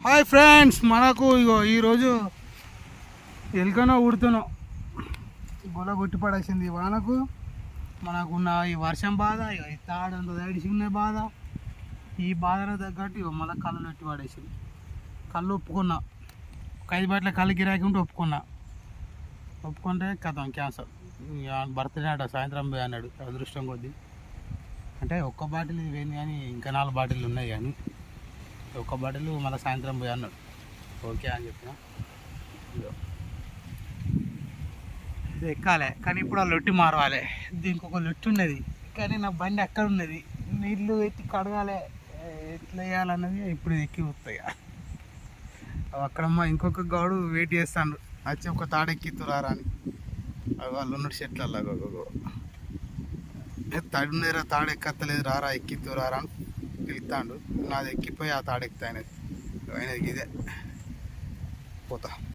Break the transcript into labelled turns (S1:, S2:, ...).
S1: Hi friends, మనకు ఇగో ఈరోజు ఎలుకనో ఉడుతున్నాం. గొల కొట్టి పడేసింది వానకు. మనకున్న ఈ వర్షం బాధ, ఇక ఈ తాడంత తడిసి ఉన్న బాధ, ఈ బాధలో తగ్గట్టు ఇక మళ్ళీ కళ్ళు పెట్టి పడేసింది. కళ్ళు ఒప్పుకున్నా, ఒక 5 బాటిల కళ్ళు గిరాకీ ఉంటే ఒప్పుకుంటే కథం క్యాన్సర్. బర్త్డే అట, సాయంత్రం పోయి అన్నాడు అదృష్టం కొద్దీ. అంటే ఒక్క బాటిల్ ఇది పోయింది, కానీ ఇంకా 4 బాటిల్ ఉన్నాయి. కానీ ఒక్క బాటిల్ మళ్ళీ సాయంత్రం పోయి అన్నాడు. ఓకే అని చెప్పిన. ఇది ఎక్కాలి, కానీ ఇప్పుడు ఆ లొట్టి మారవాలి. దీనికి ఒక లొట్టి ఉన్నది, కానీ నా బండి అక్కడ ఉన్నది. నీళ్ళు ఎత్తి కడగాలి, ఎట్లా వేయాలన్నది ఇప్పుడు ఎక్కి వస్తాయి. అక్కడమ్మ ఇంకొక గౌడు వెయిట్ చేస్తాడు, వచ్చి ఒక తాడెక్కితురారా అని. వాళ్ళు ఉన్నట్టు చెట్లల్లో తడినేరా తాడెక్కత్తలేదు, రారా ఎక్కితురారా అని పిలుస్తాడు. నాది ఎక్కిపోయి ఆ తాడెక్కుతా. ఆయనది ఇదే పోతా.